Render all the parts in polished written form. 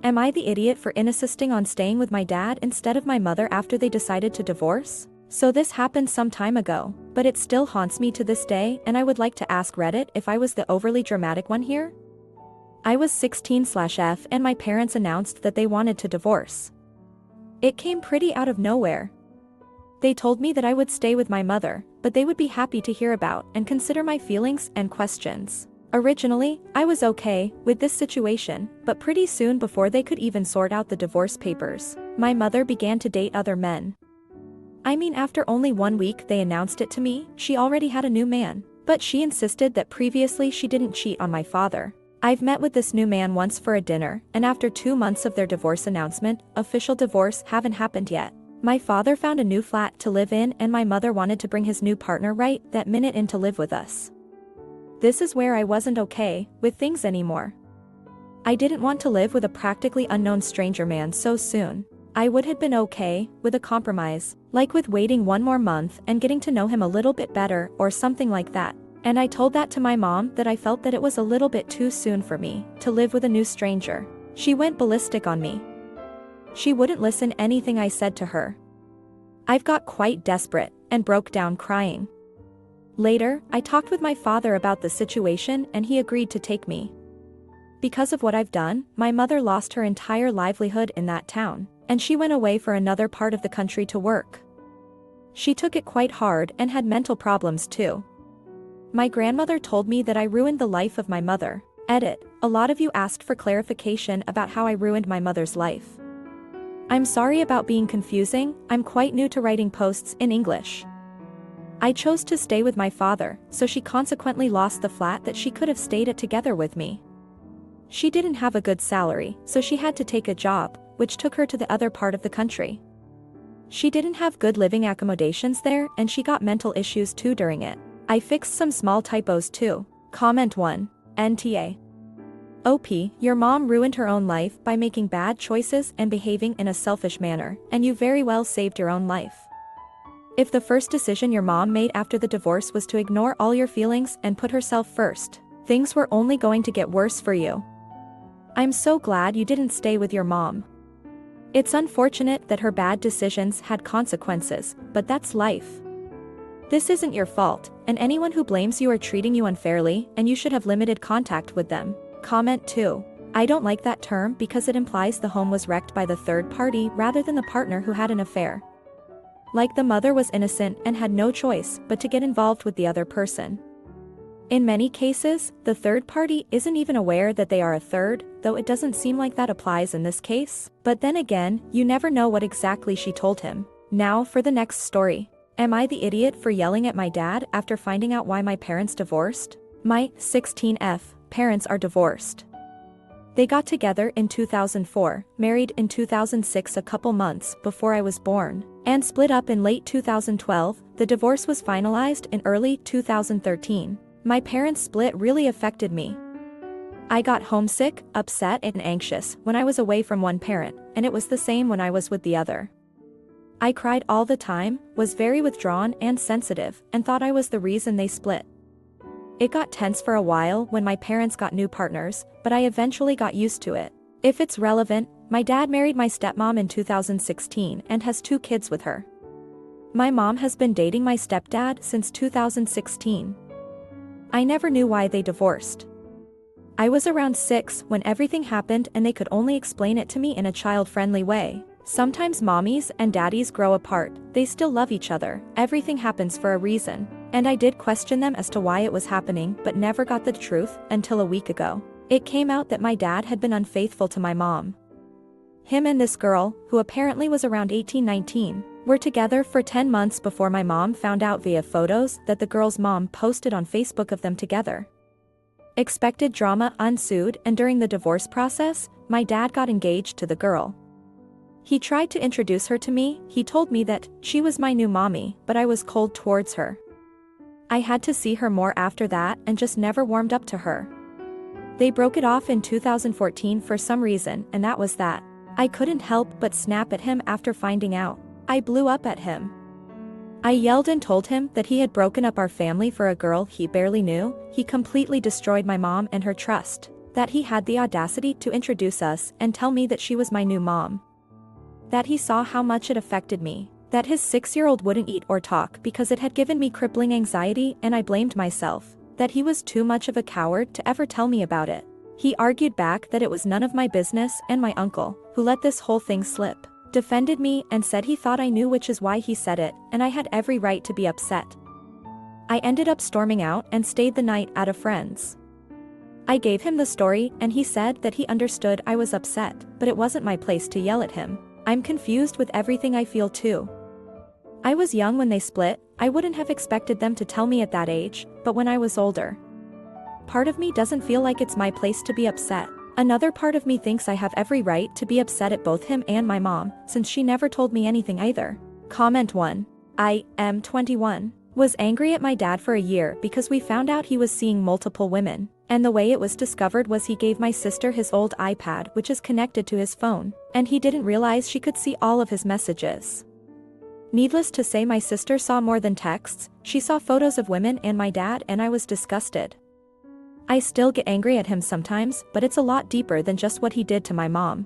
Am I the idiot for insisting on staying with my dad instead of my mother after they decided to divorce? So this happened some time ago, but it still haunts me to this day, and I would like to ask Reddit if I was the overly dramatic one here. I was 16/F and my parents announced that they wanted to divorce. It came pretty out of nowhere. They told me that I would stay with my mother, but they would be happy to hear about and consider my feelings and questions. Originally, I was okay with this situation, but pretty soon before they could even sort out the divorce papers, my mother began to date other men. I mean, after only 1 week they announced it to me, she already had a new man, but she insisted that previously she didn't cheat on my father. I've met with this new man once for a dinner, and after 2 months of their divorce announcement, official divorce haven't happened yet. My father found a new flat to live in and my mother wanted to bring his new partner right that minute in to live with us. This is where I wasn't okay with things anymore. I didn't want to live with a practically unknown stranger man so soon. I would have been okay with a compromise, like with waiting 1 more month and getting to know him a little bit better or something like that. And I told that to my mom that I felt that it was a little bit too soon for me to live with a new stranger. She went ballistic on me. She wouldn't listen anything I said to her. I've got quite desperate and broke down crying. Later, I talked with my father about the situation and he agreed to take me. Because of what I've done, my mother lost her entire livelihood in that town, and she went away for another part of the country to work. She took it quite hard and had mental problems too. My grandmother told me that I ruined the life of my mother. Edit: a lot of you asked for clarification about how I ruined my mother's life. I'm sorry about being confusing, I'm quite new to writing posts in English. I chose to stay with my father, so she consequently lost the flat that she could have stayed at together with me. She didn't have a good salary, so she had to take a job, which took her to the other part of the country. She didn't have good living accommodations there and she got mental issues too during it. I fixed some small typos too. Comment 1. NTA. OP, your mom ruined her own life by making bad choices and behaving in a selfish manner, and you very well saved your own life. If the first decision your mom made after the divorce was to ignore all your feelings and put herself first, things were only going to get worse for you. I'm so glad you didn't stay with your mom. It's unfortunate that her bad decisions had consequences, but that's life. This isn't your fault, and anyone who blames you are treating you unfairly, and you should have limited contact with them. Comment 2. I don't like that term because it implies the home was wrecked by the third party rather than the partner who had an affair. Like the mother was innocent and had no choice but to get involved with the other person. In many cases, the third party isn't even aware that they are a third, though it doesn't seem like that applies in this case. But then again, you never know what exactly she told him. Now for the next story. Am I the idiot for yelling at my dad after finding out why my parents divorced? My 16F parents are divorced. They got together in 2004, married in 2006 a couple months before I was born, and split up in late 2012. The divorce was finalized in early 2013. My parents' split really affected me. I got homesick, upset and anxious when I was away from one parent, and it was the same when I was with the other. I cried all the time, was very withdrawn and sensitive, and thought I was the reason they split. It got tense for a while when my parents got new partners, but I eventually got used to it. If it's relevant, my dad married my stepmom in 2016 and has 2 kids with her. My mom has been dating my stepdad since 2016. I never knew why they divorced. I was around 6 when everything happened and they could only explain it to me in a child-friendly way. Sometimes mommies and daddies grow apart, they still love each other, everything happens for a reason. And I did question them as to why it was happening but never got the truth until a week ago. It came out that my dad had been unfaithful to my mom. Him and this girl, who apparently was around 18-19, were together for 10 months before my mom found out via photos that the girl's mom posted on Facebook of them together. Expected drama ensued, and during the divorce process, my dad got engaged to the girl. He tried to introduce her to me. He told me that she was my new mommy, but I was cold towards her. I had to see her more after that and just never warmed up to her. They broke it off in 2014 for some reason, and that was that. I couldn't help but snap at him after finding out. I blew up at him. I yelled and told him that he had broken up our family for a girl he barely knew. He completely destroyed my mom and her trust. That he had the audacity to introduce us and tell me that she was my new mom. That he saw how much it affected me. That his 6-year-old wouldn't eat or talk because it had given me crippling anxiety and I blamed myself. That he was too much of a coward to ever tell me about it. He argued back that it was none of my business, and my uncle, who let this whole thing slip, defended me and said he thought I knew, which is why he said it, and I had every right to be upset. I ended up storming out and stayed the night at a friend's. I gave him the story and he said that he understood I was upset, but it wasn't my place to yell at him. I'm confused with everything I feel too. I was young when they split. I wouldn't have expected them to tell me at that age, but when I was older, part of me doesn't feel like it's my place to be upset. Another part of me thinks I have every right to be upset at both him and my mom, since she never told me anything either. Comment 1. I am 21. Was angry at my dad for a year because we found out he was seeing multiple women, and the way it was discovered was he gave my sister his old iPad, which is connected to his phone, and he didn't realize she could see all of his messages. Needless to say, my sister saw more than texts. She saw photos of women and my dad, and I was disgusted. I still get angry at him sometimes, but it's a lot deeper than just what he did to my mom.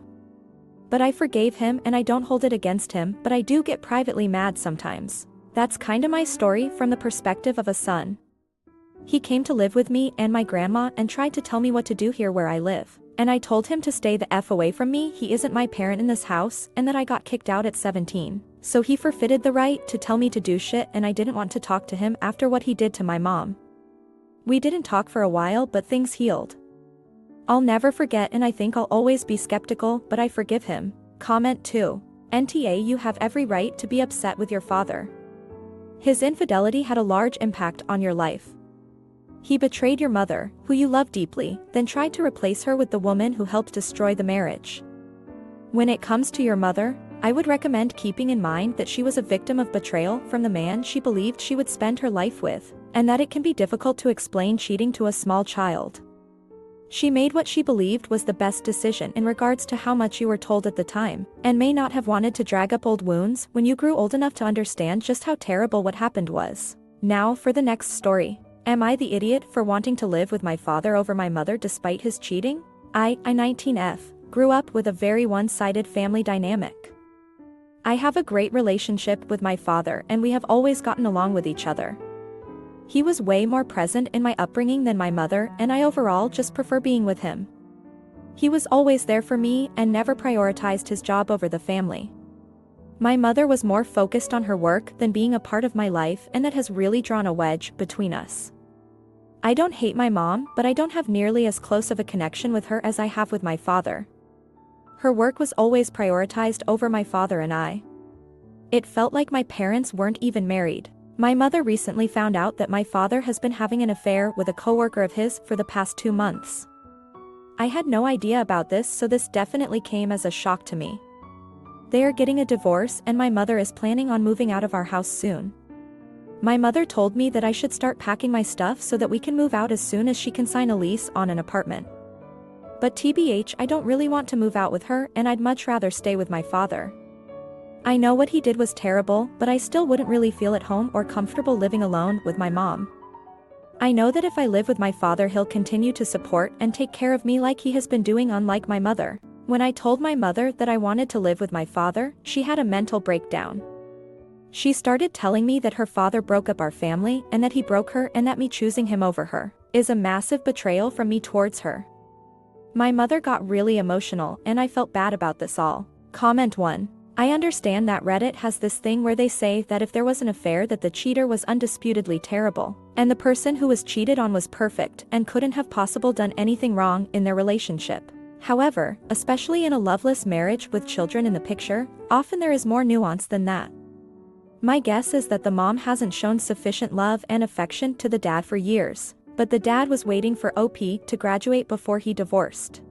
But I forgave him and I don't hold it against him, but I do get privately mad sometimes. That's kinda my story from the perspective of a son. He came to live with me and my grandma and tried to tell me what to do here where I live. And I told him to stay the F away from me. He isn't my parent in this house, and that I got kicked out at 17. So he forfeited the right to tell me to do shit, and I didn't want to talk to him after what he did to my mom. We didn't talk for a while, but things healed. I'll never forget, and I think I'll always be skeptical, but I forgive him. Comment 2. NTA, you have every right to be upset with your father. His infidelity had a large impact on your life. He betrayed your mother, who you love deeply, then tried to replace her with the woman who helped destroy the marriage. When it comes to your mother, I would recommend keeping in mind that she was a victim of betrayal from the man she believed she would spend her life with, and that it can be difficult to explain cheating to a small child. She made what she believed was the best decision in regards to how much you were told at the time, and may not have wanted to drag up old wounds when you grew old enough to understand just how terrible what happened was. Now for the next story. Am I the idiot for wanting to live with my father over my mother despite his cheating? I 19F, grew up with a very one-sided family dynamic. I have a great relationship with my father and we have always gotten along with each other. He was way more present in my upbringing than my mother, and I overall just prefer being with him. He was always there for me and never prioritized his job over the family. My mother was more focused on her work than being a part of my life, and that has really drawn a wedge between us. I don't hate my mom, but I don't have nearly as close of a connection with her as I have with my father. Her work was always prioritized over my father and I. It felt like my parents weren't even married. My mother recently found out that my father has been having an affair with a coworker of his for the past 2 months. I had no idea about this, so this definitely came as a shock to me. They are getting a divorce and my mother is planning on moving out of our house soon. My mother told me that I should start packing my stuff so that we can move out as soon as she can sign a lease on an apartment. But TBH, I don't really want to move out with her, and I'd much rather stay with my father. I know what he did was terrible, but I still wouldn't really feel at home or comfortable living alone with my mom. I know that if I live with my father, he'll continue to support and take care of me like he has been doing, unlike my mother. When I told my mother that I wanted to live with my father, she had a mental breakdown. She started telling me that her father broke up our family and that he broke her, and that me choosing him over her is a massive betrayal from me towards her. My mother got really emotional and I felt bad about this all. Comment 1. I understand that Reddit has this thing where they say that if there was an affair that the cheater was undisputedly terrible, and the person who was cheated on was perfect and couldn't have possibly done anything wrong in their relationship. However, especially in a loveless marriage with children in the picture, often there is more nuance than that. My guess is that the mom hasn't shown sufficient love and affection to the dad for years, but the dad was waiting for OP to graduate before he divorced.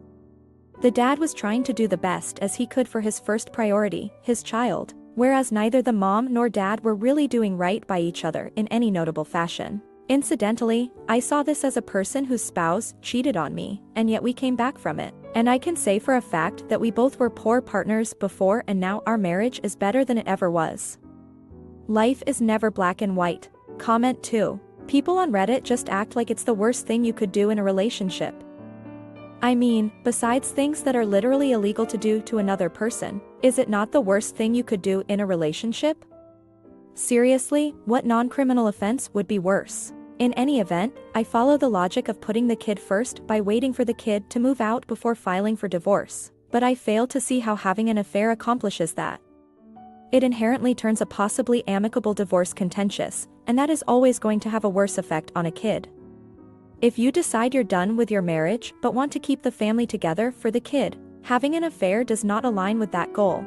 The dad was trying to do the best as he could for his first priority, his child, whereas neither the mom nor dad were really doing right by each other in any notable fashion. Incidentally, I saw this as a person whose spouse cheated on me, and yet we came back from it. And I can say for a fact that we both were poor partners before, and now our marriage is better than it ever was. Life is never black and white. Comment 2. People on Reddit just act like it's the worst thing you could do in a relationship. I mean, besides things that are literally illegal to do to another person, is it not the worst thing you could do in a relationship? Seriously, what non-criminal offense would be worse? In any event, I follow the logic of putting the kid first by waiting for the kid to move out before filing for divorce, but I fail to see how having an affair accomplishes that. It inherently turns a possibly amicable divorce contentious, and that is always going to have a worse effect on a kid. If you decide you're done with your marriage but want to keep the family together for the kid, having an affair does not align with that goal.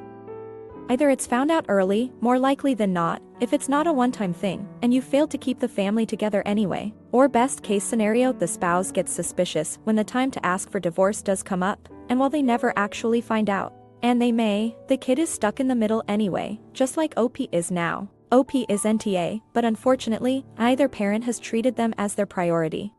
Either it's found out early, more likely than not, if it's not a one-time thing, and you failed to keep the family together anyway, or best case scenario, the spouse gets suspicious when the time to ask for divorce does come up, and while they never actually find out, and they may, the kid is stuck in the middle anyway, just like OP is now. OP is NTA, but unfortunately, neither parent has treated them as their priority.